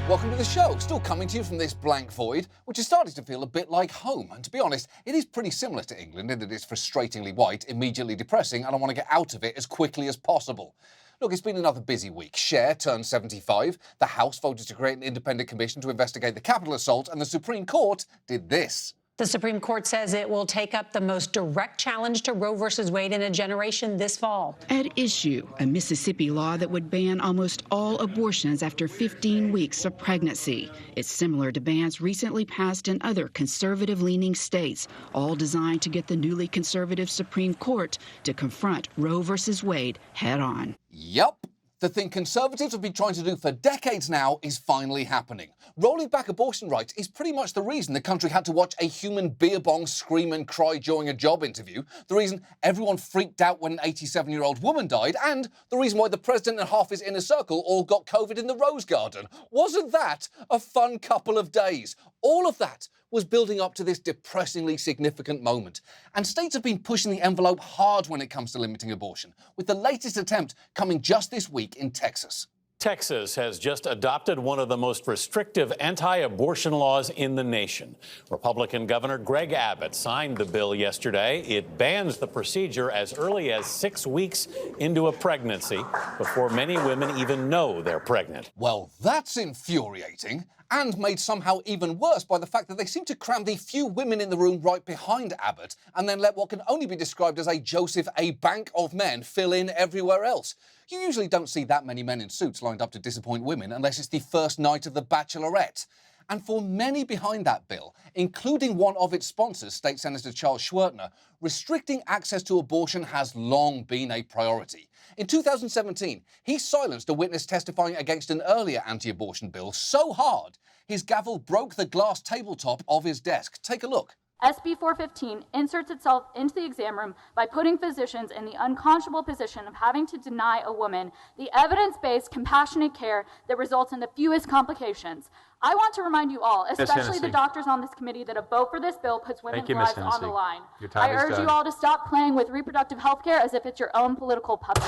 Welcome to the show. Still coming to you from this blank void, which is starting to feel a bit like home. And to be honest, it is pretty similar to England in that it's frustratingly white, immediately depressing, and I want to get out of it as quickly as possible. Look, it's been another busy week. Cher turned 75, the House voted to create an independent commission to investigate the Capitol assault, and the Supreme Court did this. The Supreme Court says it will take up the most direct challenge to Roe v. Wade in a generation this fall. At issue, a Mississippi law that would ban almost all abortions after 15 weeks of pregnancy. It's similar to bans recently passed in other conservative-leaning states, all designed to get the newly conservative Supreme Court to confront Roe v. Wade head-on. Yup. The thing conservatives have been trying to do for decades now is finally happening. Rolling back abortion rights is pretty much the reason the country had to watch a human beer bong scream and cry during a job interview, the reason everyone freaked out when an 87-year-old woman died, and the reason why the president and half his inner circle all got COVID in the Rose Garden. Wasn't that a fun couple of days? All of that was building up to this depressingly significant moment. And states have been pushing the envelope hard when it comes to limiting abortion, with the latest attempt coming just this week in Texas. Texas has just adopted one of the most restrictive anti-abortion laws in the nation. Republican Governor Greg Abbott signed the bill yesterday. It bans the procedure as early as 6 weeks into a pregnancy, before many women even know they're pregnant. Well, that's infuriating, and made somehow even worse by the fact that they seem to cram the few women in the room right behind Abbott, and then let what can only be described as a Joseph A. Bank of men fill in everywhere else. You usually don't see that many men in suits lined up to disappoint women unless it's the first night of The Bachelorette. And for many behind that bill, including one of its sponsors, State Senator Charles Schwertner, restricting access to abortion has long been a priority. In 2017, he silenced a witness testifying against an earlier anti-abortion bill so hard, his gavel broke the glass tabletop of his desk. Take a look. SB 415 inserts itself into the exam room by putting physicians in the unconscionable position of having to deny a woman the evidence-based, compassionate care that results in the fewest complications. I want to remind you all, especially the doctors on this committee, that a vote for this bill puts women's lives on the line. I urge you all to stop playing with reproductive health care as if it's your own political puppet.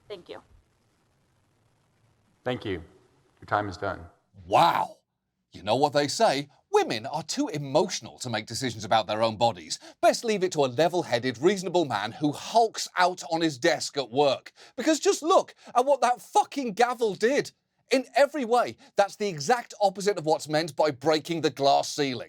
Thank you. Thank you. Your time is done. Wow. You know what they say, women are too emotional to make decisions about their own bodies. Best leave it to a level-headed, reasonable man who hulks out on his desk at work. Because just look at what that fucking gavel did. In every way, that's the exact opposite of what's meant by breaking the glass ceiling.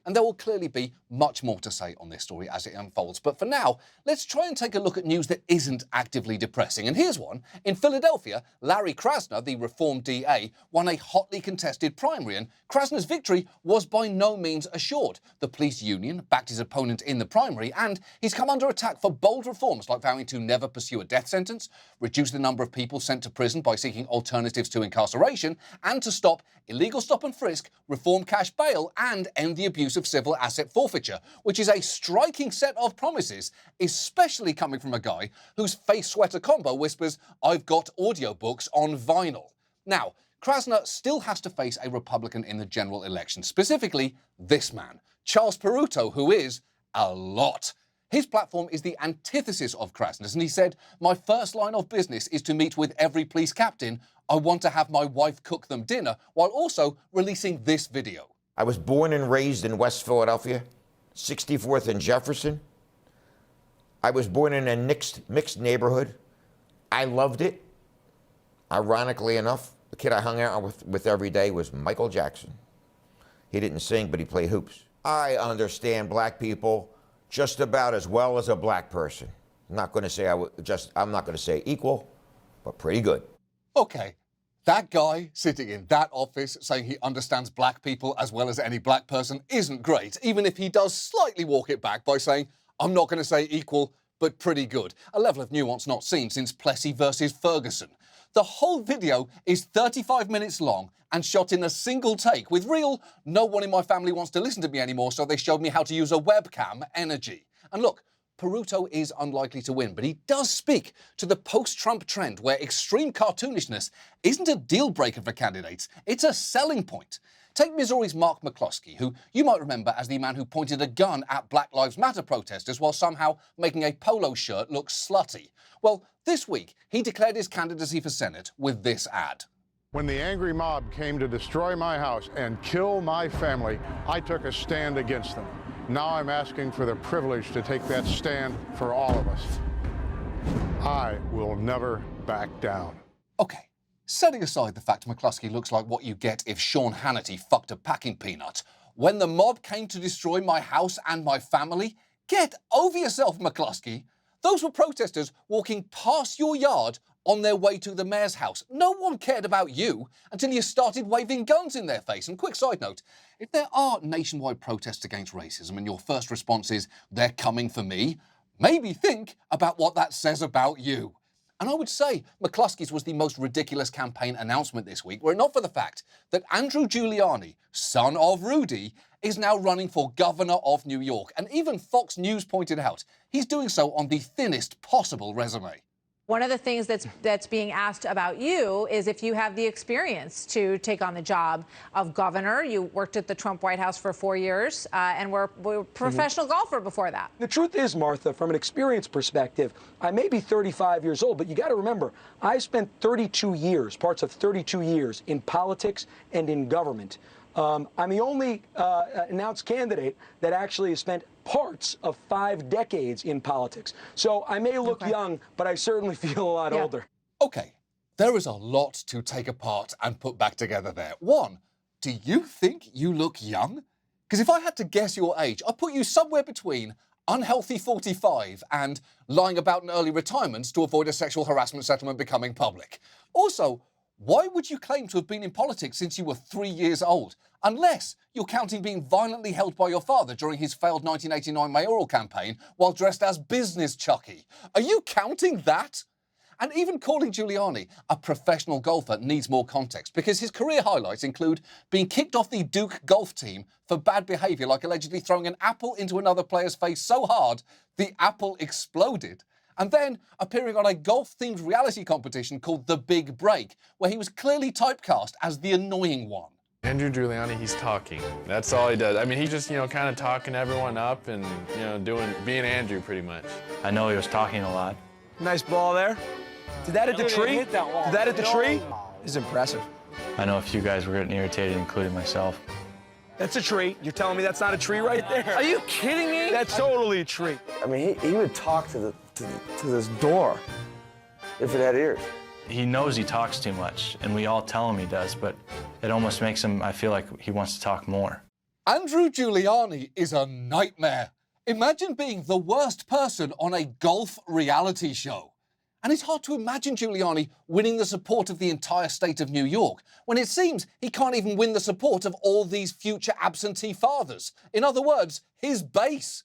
And there will clearly be much more to say on this story as it unfolds. But for now, let's try and take a look at news that isn't actively depressing. And here's one. In Philadelphia, Larry Krasner, the reformed DA, won a hotly contested primary, and Krasner's victory was by no means assured. The police union backed his opponent in the primary, and he's come under attack for bold reforms like vowing to never pursue a death sentence, reduce the number of people sent to prison by seeking alternatives to incarceration, and to stop illegal stop and frisk, reform cash bail, and end the abuse of civil asset forfeiture, which is a striking set of promises, especially coming from a guy whose face sweater combo whispers, "I've got audiobooks on vinyl." Now, Krasner still has to face a Republican in the general election, specifically this man, Charles Peruto, who is a lot. His platform is the antithesis of Krasner's, and he said, "My first line of business is to meet with every police captain. I want to have my wife cook them dinner," while also releasing this video. I was born and raised in West Philadelphia, 64th and Jefferson. I was born in a mixed neighborhood. I loved it. Ironically enough, the kid I hung out with every day was Michael Jackson. He didn't sing, but he played hoops. I understand black people just about as well as a black person. I'm not going to say equal, but pretty good. Okay. That guy sitting in that office saying he understands black people as well as any black person isn't great, even if he does slightly walk it back by saying, "I'm not going to say equal, but pretty good." A level of nuance not seen since Plessy versus Ferguson. The whole video is 35 minutes long and shot in a single take with real, "no one in my family wants to listen to me anymore, so they showed me how to use a webcam" energy. And look, Peruto is unlikely to win, but he does speak to the post-Trump trend where extreme cartoonishness isn't a deal breaker for candidates, it's a selling point. Take Missouri's Mark McCloskey, who you might remember as the man who pointed a gun at Black Lives Matter protesters while somehow making a polo shirt look slutty. Well, this week, he declared his candidacy for Senate with this ad. When the angry mob came to destroy my house and kill my family, I took a stand against them. Now I'm asking for the privilege to take that stand for all of us. I will never back down. Okay, setting aside the fact McCluskey looks like what you get if Sean Hannity fucked a packing peanut, when the mob came to destroy my house and my family, get over yourself, McCluskey. Those were protesters walking past your yard on their way to the mayor's house. No one cared about you until you started waving guns in their face. And quick side note, if there are nationwide protests against racism and your first response is, they're coming for me, maybe think about what that says about you. And I would say McCluskey's was the most ridiculous campaign announcement this week, were it not for the fact that Andrew Giuliani, son of Rudy, is now running for governor of New York. And even Fox News pointed out he's doing so on the thinnest possible resume. One of the things that's being asked about you is if you have the experience to take on the job of governor. You worked at the Trump White House for 4 years and were a professional golfer before that. The truth is, Martha, from an experience perspective, I may be 35 years old, but you got to remember, I spent 32 years, parts of 32 years in politics and in government. I'm the only announced candidate that actually has spent parts of 5 decades in politics. So I may look young, but I certainly feel a lot older. Okay, there is a lot to take apart and put back together there. One, do you think you look young? Because if I had to guess your age, I'd put you somewhere between unhealthy 45 and lying about an early retirement to avoid a sexual harassment settlement becoming public. Also, why would you claim to have been in politics since you were 3 years old? Unless you're counting being violently held by your father during his failed 1989 mayoral campaign while dressed as Business Chucky. Are you counting that? And even calling Giuliani a professional golfer needs more context, because his career highlights include being kicked off the Duke golf team for bad behavior, like allegedly throwing an apple into another player's face so hard the apple exploded, and then appearing on a golf-themed reality competition called The Big Break, where he was clearly typecast as the annoying one. Andrew Giuliani, he's talking. That's all he does. I mean, he's just, kind of talking everyone up and, being Andrew pretty much. I know he was talking a lot. Nice ball there. Did that hit the tree? Did that hit the tree? This is impressive. I know a few guys were getting irritated, including myself. That's a tree. You're telling me that's not a tree right there? Are you kidding me? That's totally a tree. I mean, he would talk to this door if it had ears. He knows he talks too much, and we all tell him he does, but it almost makes him, I feel like he wants to talk more. Andrew Giuliani is a nightmare. Imagine being the worst person on a golf reality show. And it's hard to imagine Giuliani winning the support of the entire state of New York, when it seems he can't even win the support of all these future absentee fathers. In other words, his base.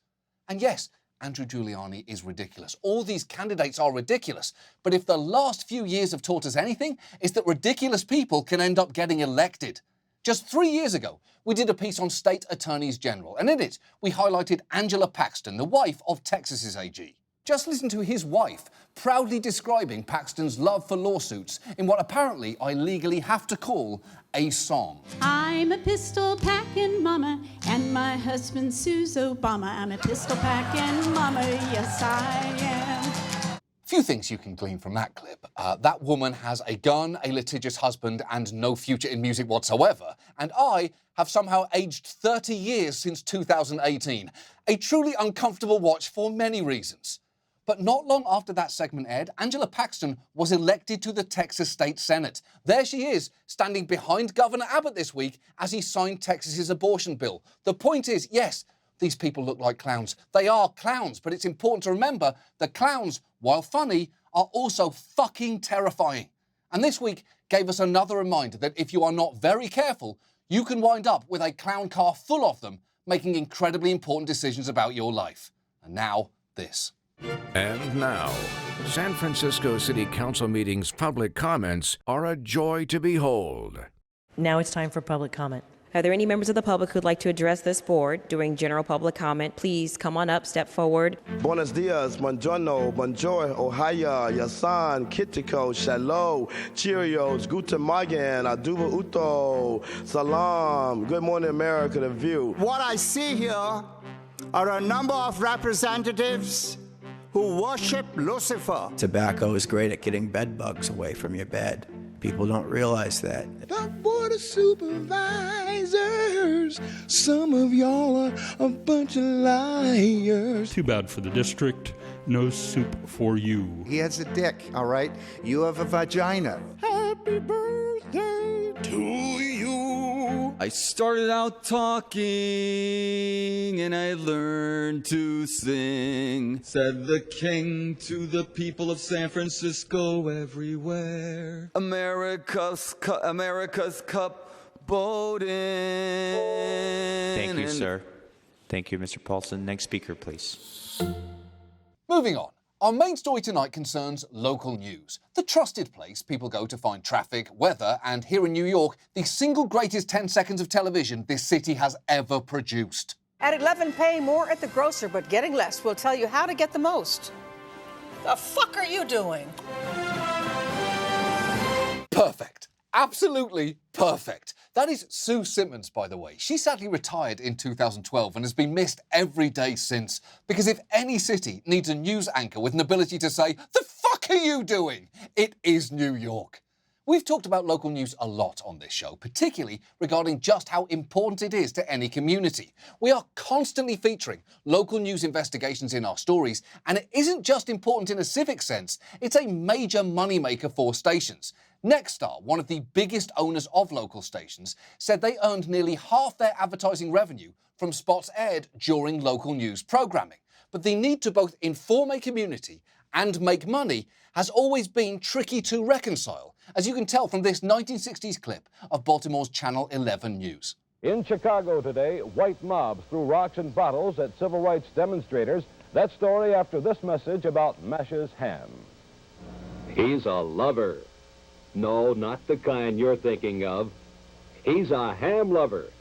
And yes, Andrew Giuliani is ridiculous. All these candidates are ridiculous. But if the last few years have taught us anything, it's that ridiculous people can end up getting elected. Just 3 years ago, we did a piece on state attorneys general, and in it, we highlighted Angela Paxton, the wife of Texas's AG. Just listen to his wife proudly describing Paxton's love for lawsuits in what apparently I legally have to call a song. I'm a pistol packing mama, and my husband sues Obama. I'm a pistol packing mama, yes I am. Few things you can glean from that clip. That woman has a gun, a litigious husband, and no future in music whatsoever. And I have somehow aged 30 years since 2018. A truly uncomfortable watch for many reasons. But not long after that segment aired, Angela Paxton was elected to the Texas State Senate. There she is, standing behind Governor Abbott this week as he signed Texas's abortion bill. The point is, yes, these people look like clowns. They are clowns, but it's important to remember that clowns, while funny, are also fucking terrifying. And this week gave us another reminder that if you are not very careful, you can wind up with a clown car full of them, making incredibly important decisions about your life. And now, this. And now, San Francisco City Council meetings' public comments are a joy to behold. Now it's time for public comment. Are there any members of the public who'd like to address this board during general public comment? Please come on up, step forward. Buenos dias, buongiorno, bonjour, ohaya, yasan, kitiko, shalom, Cheerios, guten morgen, aduba uto, salam, good morning America, The View. What I see here are a number of representatives who worship Lucifer. Tobacco is great at getting bed bugs away from your bed. People don't realize that. The board of supervisors, some of y'all are a bunch of liars. Too bad for the district. No soup for you. He has a dick, all right? You have a vagina. Happy birthday to you. I started out talking and I learned to sing. Said the king to the people of San Francisco everywhere. America's Cup boating. Thank you, sir. Thank you, Mr. Paulson. Next speaker, please. Moving on. Our main story tonight concerns local news, the trusted place people go to find traffic, weather, and here in New York, the single greatest 10 seconds of television this city has ever produced. At 11, pay more at the grocer, but getting less. We'll tell you how to get the most. The fuck are you doing? Perfect. Absolutely perfect. That is Sue Simmons, by the way. She sadly retired in 2012 and has been missed every day since. Because if any city needs a news anchor with an ability to say, "The fuck are you doing?" it is New York. We've talked about local news a lot on this show, particularly regarding just how important it is to any community. We are constantly featuring local news investigations in our stories, and it isn't just important in a civic sense, it's a major moneymaker for stations. Nexstar, one of the biggest owners of local stations, said they earned nearly half their advertising revenue from spots aired during local news programming. But the need to both inform a community and make money has always been tricky to reconcile, as you can tell from this 1960s clip of Baltimore's Channel 11 News. In Chicago today, white mobs threw rocks and bottles at civil rights demonstrators. That story after this message about Mash's ham. He's a lover. No, not the kind you're thinking of. He's a ham lover.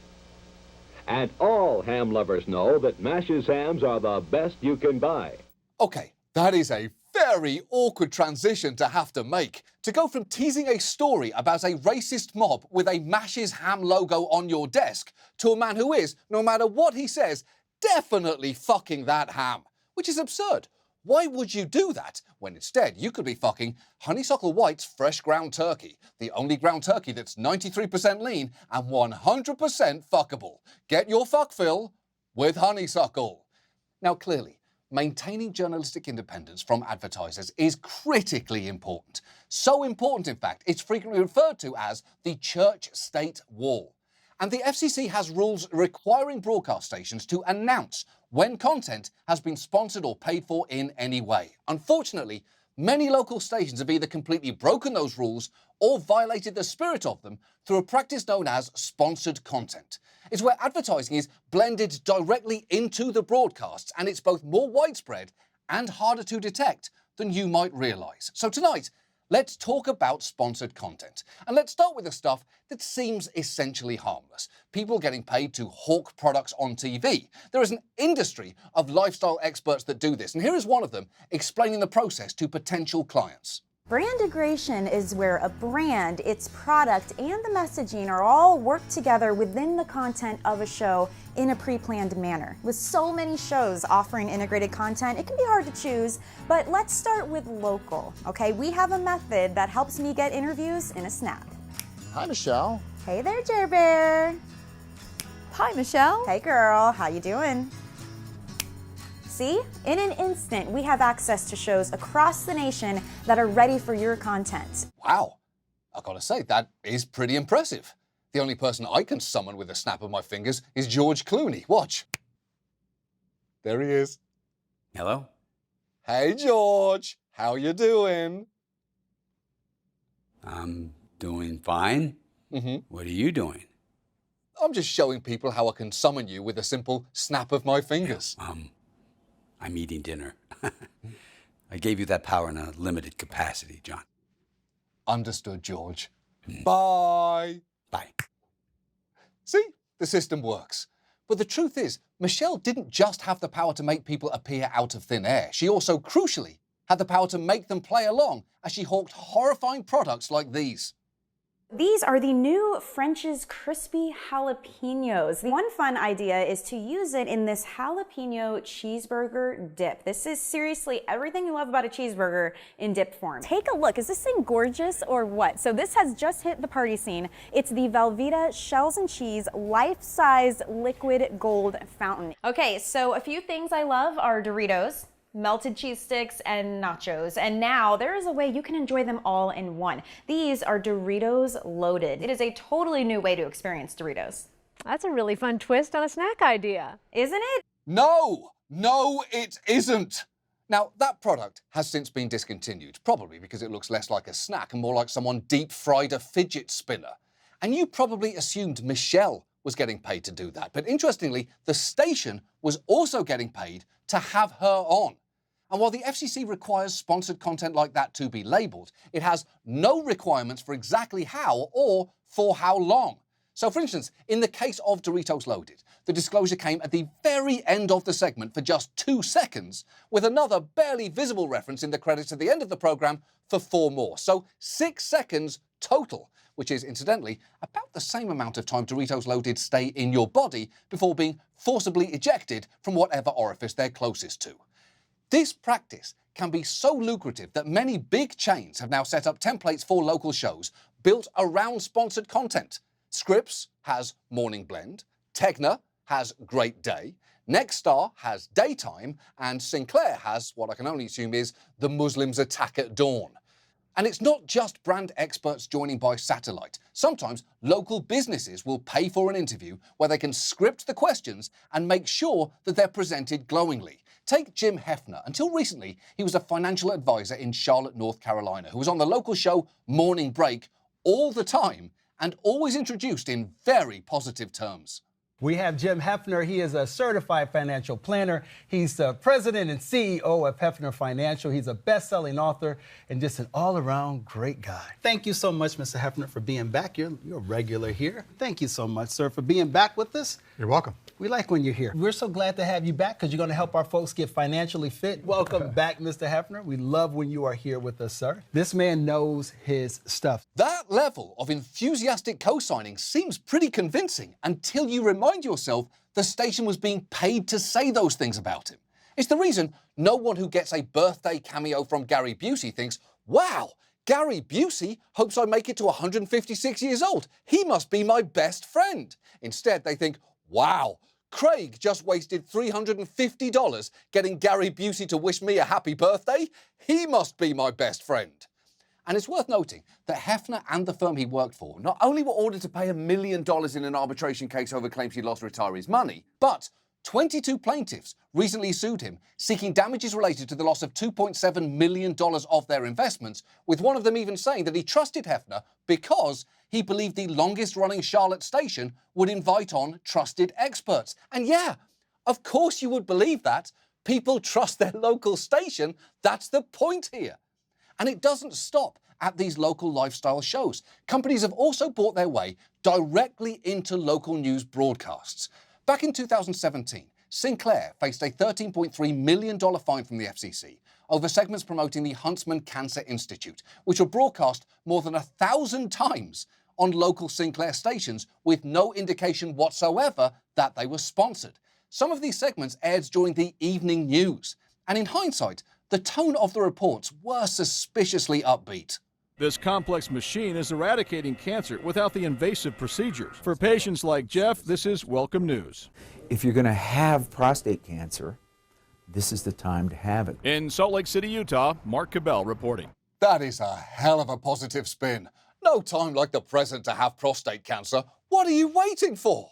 And all ham lovers know that Mash's hams are the best you can buy. Okay, that is a very awkward transition to have to make. To go from teasing a story about a racist mob with a Mash's ham logo on your desk to a man who is, no matter what he says, definitely fucking that ham. Which is absurd. Why would you do that when instead you could be fucking Honeysuckle White's fresh ground turkey, the only ground turkey that's 93% lean and 100% fuckable? Get your fuck fill with Honeysuckle. Now clearly, maintaining journalistic independence from advertisers is critically important. So important, in fact, it's frequently referred to as the church-state wall. And the FCC has rules requiring broadcast stations to announce when content has been sponsored or paid for in any way. Unfortunately, many local stations have either completely broken those rules or violated the spirit of them through a practice known as sponsored content. It's where advertising is blended directly into the broadcasts, and it's both more widespread and harder to detect than you might realise. So tonight, let's talk about sponsored content. And let's start with the stuff that seems essentially harmless. People getting paid to hawk products on TV. There is an industry of lifestyle experts that do this, and here is one of them explaining the process to potential clients. Brand integration is where a brand, its product, and the messaging are all worked together within the content of a show in a pre-planned manner. With so many shows offering integrated content, it can be hard to choose, but let's start with local, okay? We have a method that helps me get interviews in a snap. Hi, Michelle. Hey there, Jer Bear. Hi, Michelle. Hey, girl. How you doing? See? In an instant, we have access to shows across the nation that are ready for your content. Wow. I gotta say, that is pretty impressive. The only person I can summon with a snap of my fingers is George Clooney. Watch. There he is. Hello? Hey, George. How you doing? I'm doing fine. What are you doing? I'm just showing people how I can summon you with a simple snap of my fingers. I'm eating dinner. I gave you that power in a limited capacity, John. Understood, George. Bye. Bye. See? the system works. But the truth is, Michelle didn't just have the power to make people appear out of thin air. She also, crucially, had the power to make them play along as she hawked horrifying products like these. These are the new French's Crispy Jalapenos. One fun idea is to use it in this jalapeno cheeseburger dip. This is seriously everything you love about a cheeseburger in dip form. Take a look. Is this thing gorgeous or what? So this has just hit the party scene. It's the Velveeta Shells and Cheese Life-Size Liquid Gold Fountain. Okay, so a few things I love are Doritos, melted cheese sticks, and nachos. And now there is a way you can enjoy them all in one. These are Doritos Loaded. It is a totally new way to experience Doritos. That's a really fun twist on a snack idea. Isn't it? No, it isn't. Now, that product has since been discontinued, probably because it looks less like a snack and more like someone deep-fried a fidget spinner. And you probably assumed Michelle was getting paid to do that. But interestingly, the station was also getting paid to have her on. And while the FCC requires sponsored content like that to be labelled, it has no requirements for exactly how or for how long. So for instance, in the case of Doritos Loaded, the disclosure came at the very end of the segment for just 2 seconds, with another barely visible reference in the credits at the end of the programme for 4 more. So 6 seconds total, which is incidentally about the same amount of time Doritos Loaded stay in your body before being forcibly ejected from whatever orifice they're closest to. This practice can be so lucrative that many big chains have now set up templates for local shows built around sponsored content. Scripps has Morning Blend, Tegna has Great Day, Nexstar has Daytime, and Sinclair has what I can only assume is The Muslims Attack at Dawn. And it's not just brand experts joining by satellite. Sometimes local businesses will pay for an interview where they can script the questions and make sure that they're presented glowingly. Take Jim Hefner. Until recently, he was a financial advisor in Charlotte, North Carolina, who was on the local show Morning Break all the time and always introduced in very positive terms. We have Jim Hefner. He is a certified financial planner. He's the president and CEO of Hefner Financial. He's a best-selling author and just an all-around great guy. Thank you so much, Mr. Hefner, for being back. You're a regular here. Thank you so much, sir, for being back with us. You're welcome. We like when you're here. We're so glad to have you back because you're going to help our folks get financially fit. Welcome back, Mr. Hefner. We love when you are here with us, sir. This man knows his stuff. That level of enthusiastic co-signing seems pretty convincing until you remind yourself the station was being paid to say those things about him. It's the reason no one who gets a birthday cameo from Gary Busey thinks, wow, Gary Busey hopes I make it to 156 years old. He must be my best friend. Instead, they think, wow, Craig just wasted $350 getting Gary Busey to wish me a happy birthday. He must be my best friend. And it's worth noting that Hefner and the firm he worked for not only were ordered to pay $1 million in an arbitration case over claims he lost retirees' money, but 22 plaintiffs recently sued him, seeking damages related to the loss of $2.7 million of their investments, with one of them even saying that he trusted Hefner because he believed the longest-running Charlotte station would invite on trusted experts. And yeah, of course you would believe that. People trust their local station. That's the point here. And it doesn't stop at these local lifestyle shows. Companies have also bought their way directly into local news broadcasts. Back in 2017, Sinclair faced a $13.3 million fine from the FCC over segments promoting the Huntsman Cancer Institute, which were broadcast more than 1,000 times on local Sinclair stations with no indication whatsoever that they were sponsored. Some of these segments aired during the evening news. And in hindsight, the tone of the reports were suspiciously upbeat. This complex machine is eradicating cancer without the invasive procedures. For patients like Jeff, this is welcome news. If you're going to have prostate cancer, this is the time to have it. In Salt Lake City, Utah, Mark Cabell reporting. That is a hell of a positive spin. No time like the present to have prostate cancer. What are you waiting for?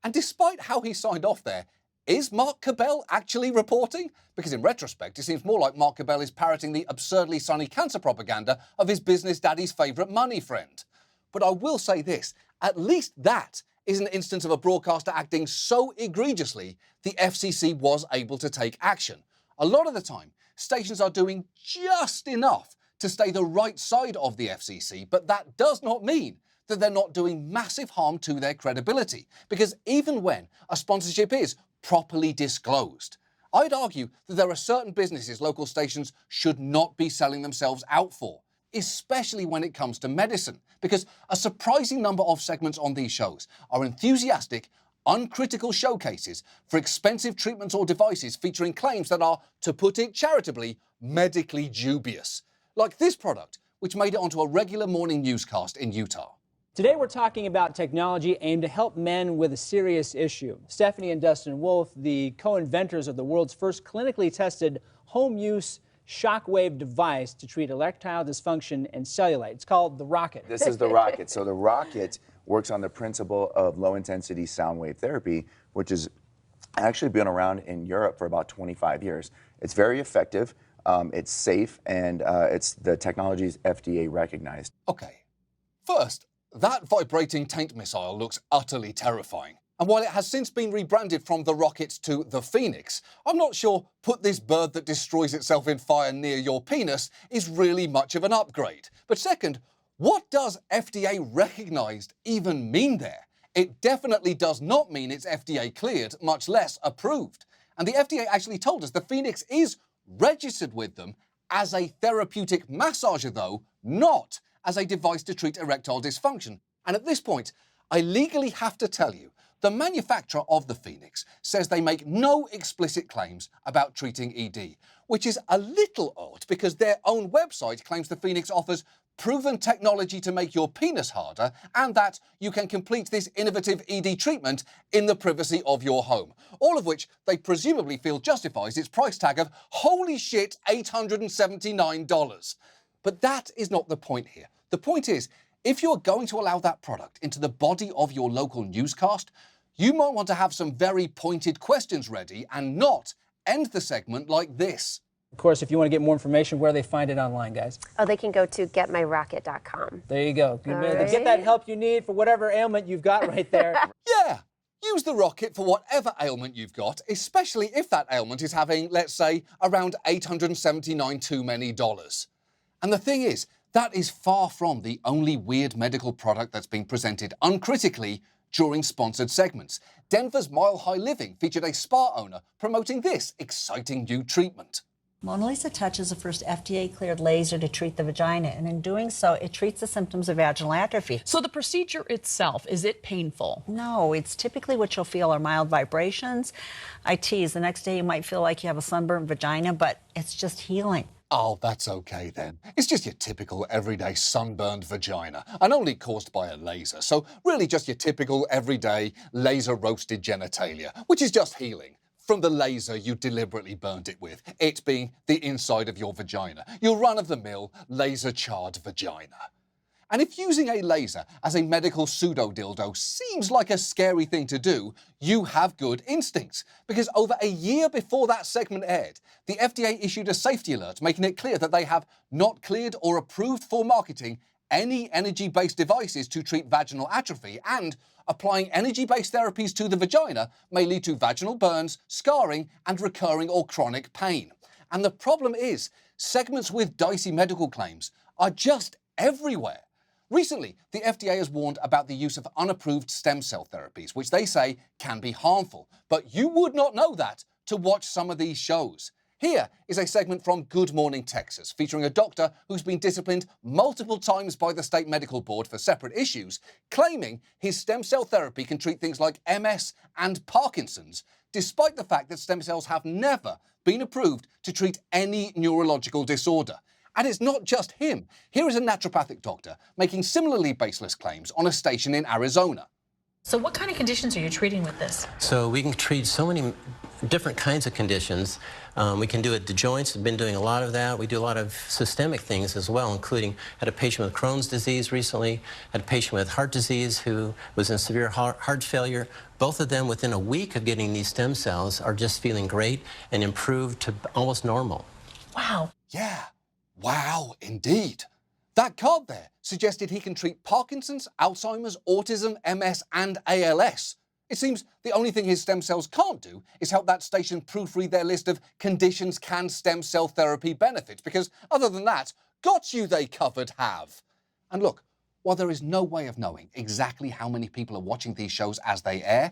And despite how he signed off there, is Mark Cabell actually reporting? Because in retrospect, it seems more like Mark Cabell is parroting the absurdly sunny cancer propaganda of his business daddy's favourite money friend. But I will say this, at least that is an instance of a broadcaster acting so egregiously, the FCC was able to take action. A lot of the time, stations are doing just enough to stay the right side of the FCC, but that does not mean that they're not doing massive harm to their credibility, because even when a sponsorship is properly disclosed, I'd argue that there are certain businesses local stations should not be selling themselves out for, especially when it comes to medicine, because a surprising number of segments on these shows are enthusiastic, uncritical showcases for expensive treatments or devices featuring claims that are, to put it charitably, medically dubious. Like this product, which made it onto a regular morning newscast in Utah. Today we're talking about technology aimed to help men with a serious issue. Stephanie and Dustin Wolf, the co-inventors of the world's first clinically tested home-use shockwave device to treat erectile dysfunction and cellulite. It's called the Rocket. This is the Rocket. So the Rocket works on the principle of low-intensity sound wave therapy, which has actually been around in Europe for about 25 years. It's very effective, it's safe, and the technology is FDA recognized. Okay, first, that vibrating taint missile looks utterly terrifying. And while it has since been rebranded from the Rocket to the Phoenix, I'm not sure put this bird that destroys itself in fire near your penis is really much of an upgrade. But second, what does FDA recognized even mean there? It definitely does not mean it's FDA cleared, much less approved. And the FDA actually told us the Phoenix is registered with them as a therapeutic massager though, not as a device to treat erectile dysfunction. And at this point, I legally have to tell you, the manufacturer of the Phoenix says they make no explicit claims about treating ED, which is a little odd because their own website claims the Phoenix offers proven technology to make your penis harder and that you can complete this innovative ED treatment in the privacy of your home. All of which they presumably feel justifies its price tag of, holy shit, $879. But that is not the point here. The point is, if you're going to allow that product into the body of your local newscast, you might want to have some very pointed questions ready and not end the segment like this. Of course, if you want to get more information, where do they find it online, guys? Oh, they can go to getmyrocket.com. There you go. Right. Get that help you need for whatever ailment you've got right there. Yeah, use the Rocket for whatever ailment you've got, especially if that ailment is having, let's say, around $879 too many dollars. And the thing is, that is far from the only weird medical product that's being presented uncritically during sponsored segments. Denver's Mile High Living featured a spa owner promoting this exciting new treatment. Mona Lisa Touch is the first FDA-cleared laser to treat the vagina, and in doing so, it treats the symptoms of vaginal atrophy. So the procedure itself, is it painful? No, it's typically what you'll feel are mild vibrations. I tease, the next day you might feel like you have a sunburned vagina, but it's just healing. Oh, that's okay then. It's just your typical everyday sunburned vagina, and only caused by a laser. So really just your typical everyday laser-roasted genitalia, which is just healing from the laser you deliberately burned it with, it being the inside of your vagina, your run-of-the-mill laser-charred vagina. And if using a laser as a medical pseudo-dildo seems like a scary thing to do, you have good instincts. Because over a year before that segment aired, the FDA issued a safety alert making it clear that they have not cleared or approved for marketing any energy-based devices to treat vaginal atrophy, and applying energy-based therapies to the vagina may lead to vaginal burns, scarring, and recurring or chronic pain. And the problem is, segments with dicey medical claims are just everywhere. Recently, the FDA has warned about the use of unapproved stem cell therapies, which they say can be harmful. But you would not know that to watch some of these shows. Here is a segment from Good Morning Texas, featuring a doctor who's been disciplined multiple times by the state medical board for separate issues, claiming his stem cell therapy can treat things like MS and Parkinson's, despite the fact that stem cells have never been approved to treat any neurological disorder. And it's not just him. Here is a naturopathic doctor making similarly baseless claims on a station in Arizona. So what kind of conditions are you treating with this? So we can treat so many different kinds of conditions. We can do it to joints. We've been doing a lot of that. We do a lot of systemic things as well, including had a patient with Crohn's disease recently, had a patient with heart disease who was in severe heart failure. Both of them, within a week of getting these stem cells, are just feeling great and improved to almost normal. Wow. Yeah. Wow, indeed. That card there suggested he can treat Parkinson's, Alzheimer's, autism, MS, and ALS. It seems the only thing his stem cells can't do is help that station proofread their list of conditions can stem cell therapy benefit, because other than that, got you they covered have. And look, while there is no way of knowing exactly how many people are watching these shows as they air,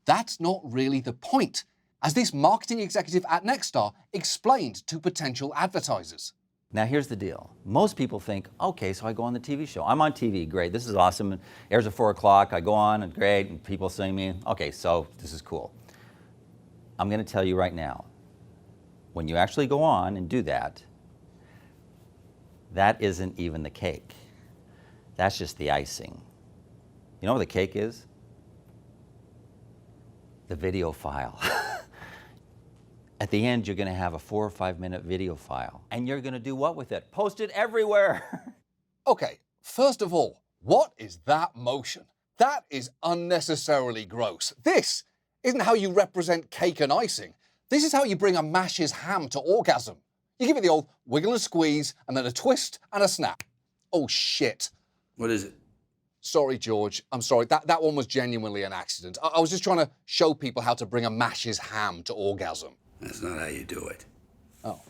that's not really the point, as this marketing executive at Nexstar explained to potential advertisers. Now here's the deal. Most people think, okay, so I go on the TV show. I'm on TV, great, this is awesome. It airs at 4 o'clock, I go on, and great, and people see me. Okay, so this is cool. I'm gonna tell you right now, when you actually go on and do that, that isn't even the cake. That's just the icing. You know what the cake is? The video file. At the end, you're gonna have a 4 or 5 minute video file. And you're gonna do what with it? Post it everywhere. Okay, first of all, what is that motion? That is unnecessarily gross. This isn't how you represent cake and icing. This is how you bring a Mash's ham to orgasm. You give it the old wiggle and squeeze, and then a twist and a snap. Oh shit. What is it? Sorry, George. I'm sorry. That one was genuinely an accident. I was just trying to show people how to bring a Mash's ham to orgasm. That's not how you do it. Oh.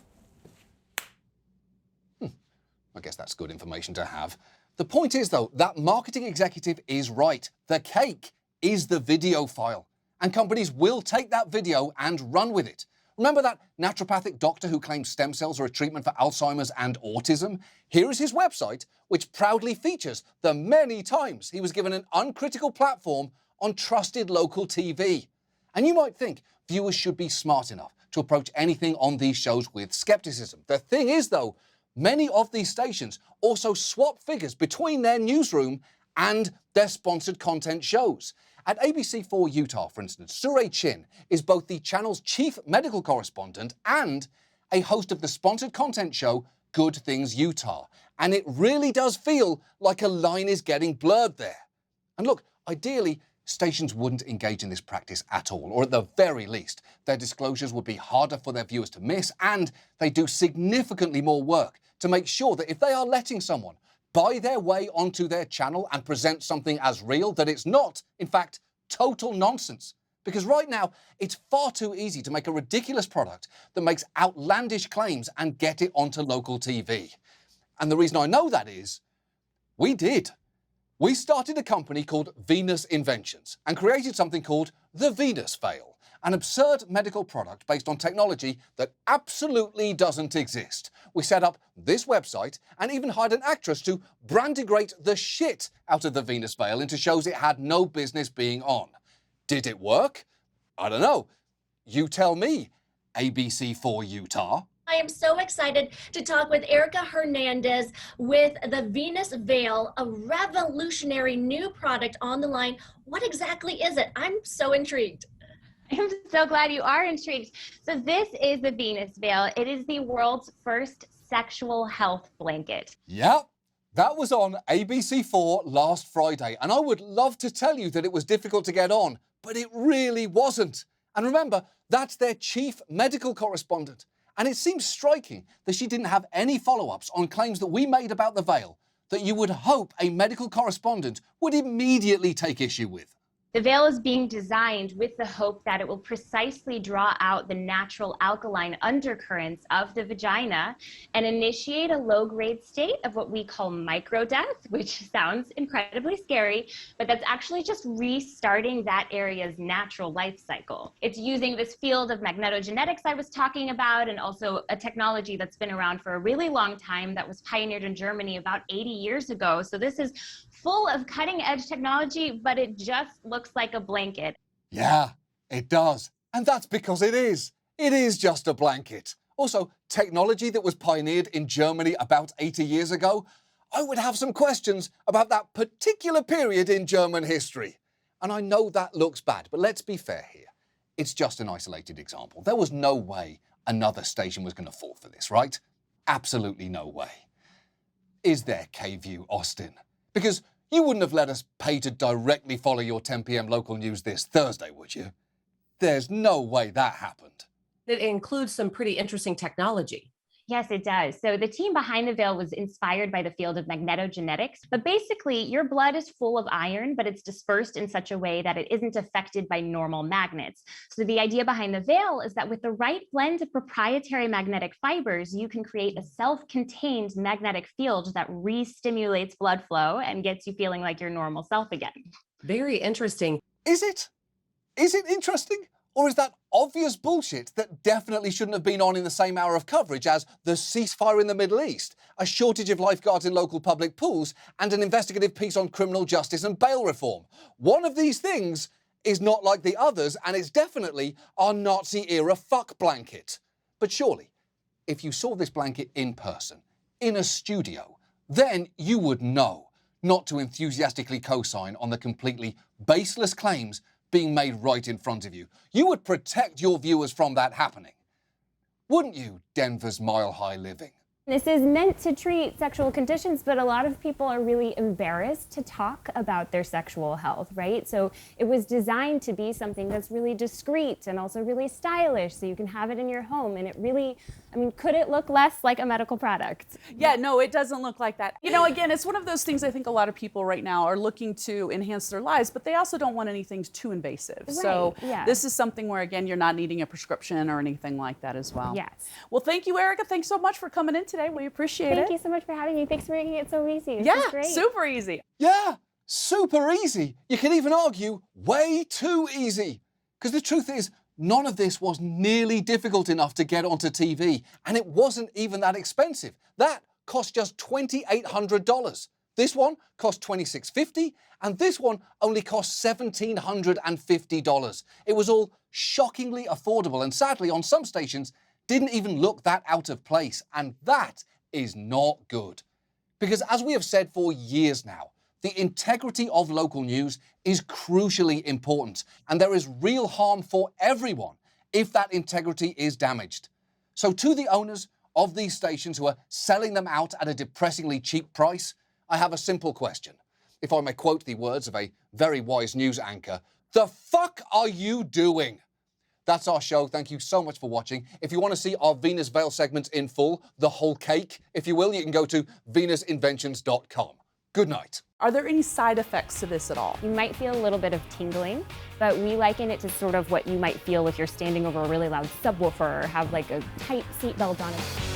I guess that's good information to have. The point is, though, that marketing executive is right. The cake is the video file. And companies will take that video and run with it. Remember that naturopathic doctor who claims stem cells are a treatment for Alzheimer's and autism? Here is his website, which proudly features the many times he was given an uncritical platform on trusted local TV. And you might think viewers should be smart enough to approach anything on these shows with skepticism. The thing is, though, many of these stations also swap figures between their newsroom and their sponsored content shows. At ABC4 Utah, for instance, Suraj Chin is both the channel's chief medical correspondent and a host of the sponsored content show Good Things Utah. And it really does feel like a line is getting blurred there. And look, ideally, stations wouldn't engage in this practice at all, or at the very least, their disclosures would be harder for their viewers to miss, and they do significantly more work to make sure that if they are letting someone buy their way onto their channel and present something as real, that it's not, in fact, total nonsense. Because right now, it's far too easy to make a ridiculous product that makes outlandish claims and get it onto local TV. And the reason I know that is, we did. We started a company called Venus Inventions and created something called the Venus Veil, an absurd medical product based on technology that absolutely doesn't exist. We set up this website and even hired an actress to brandigrate the shit out of the Venus Veil into shows it had no business being on. Did it work? I don't know. You tell me, ABC4 Utah. I am so excited to talk with Erica Hernandez with the Venus Veil, a revolutionary new product on the line. What exactly is it? I'm so intrigued. I'm so glad you are intrigued. So this is the Venus Veil. It is the world's first sexual health blanket. Yep, that was on ABC4 last Friday, and I would love to tell you that it was difficult to get on, but it really wasn't. And remember, that's their chief medical correspondent. And it seems striking that she didn't have any follow-ups on claims that we made about the veil that you would hope a medical correspondent would immediately take issue with. The veil is being designed with the hope that it will precisely draw out the natural alkaline undercurrents of the vagina and initiate a low-grade state of what we call microdeath, which sounds incredibly scary, but that's actually just restarting that area's natural life cycle. It's using this field of magnetogenetics I was talking about, and also a technology that's been around for a really long time that was pioneered in Germany about 80 years ago. So this is full of cutting-edge technology, but it just looks like a blanket. Yeah, it does. And that's because it is. It is just a blanket. Also, technology that was pioneered in Germany about 80 years ago, I would have some questions about that particular period in German history. And I know that looks bad, but let's be fair here. It's just an isolated example. There was no way another station was going to fall for this, right? Absolutely no way. Is there, KView Austin? Because you wouldn't have let us pay to directly follow your 10 p.m. local news this Thursday, would you? There's no way that happened. It includes some pretty interesting technology. Yes, it does. So the team behind the veil was inspired by the field of magnetogenetics. But basically, your blood is full of iron, but it's dispersed in such a way that it isn't affected by normal magnets. So the idea behind the veil is that with the right blend of proprietary magnetic fibers, you can create a self-contained magnetic field that re-stimulates blood flow and gets you feeling like your normal self again. Very interesting. Is it? Is it interesting? Or is that obvious bullshit that definitely shouldn't have been on in the same hour of coverage as the ceasefire in the Middle East, a shortage of lifeguards in local public pools, and an investigative piece on criminal justice and bail reform? One of these things is not like the others, and it's definitely our Nazi-era fuck blanket. But surely, if you saw this blanket in person, in a studio, then you would know not to enthusiastically co-sign on the completely baseless claims being made right in front of you. You would protect your viewers from that happening. Wouldn't you, Denver's Mile High Living? This is meant to treat sexual conditions, but a lot of people are really embarrassed to talk about their sexual health, right? So it was designed to be something that's really discreet and also really stylish, so you can have it in your home. And it really, I mean, could it look less like a medical product? Yeah, no, it doesn't look like that. You know, again, it's one of those things I think a lot of people right now are looking to enhance their lives, but they also don't want anything too invasive. Right, So yeah. this is something where, again, you're not needing a prescription or anything like that as well. Yes. Well, thank you, Erica. Thanks so much for coming in today. We appreciate it. Thank you so much for having me. Thanks for making it so easy. This Yeah, is great. super easy. Yeah, super easy. You can even argue way too easy. Because the truth is, none of this was nearly difficult enough to get onto TV, and it wasn't even that expensive. That cost just $2,800. This one cost $2,650, and this one only cost $1,750. It was all shockingly affordable, and sadly, on some stations, didn't even look that out of place, and that is not good. Because as we have said for years now, the integrity of local news is crucially important, and there is real harm for everyone if that integrity is damaged. So to the owners of these stations who are selling them out at a depressingly cheap price, I have a simple question. If I may quote the words of a very wise news anchor, the fuck are you doing? That's our show. Thank you so much for watching. If you want to see our Venus Veil segments in full, the whole cake, if you will, you can go to venusinventions.com. Good night. Are there any side effects to this at all? You might feel a little bit of tingling, but we liken it to sort of what you might feel if you're standing over a really loud subwoofer or have like a tight seatbelt on it.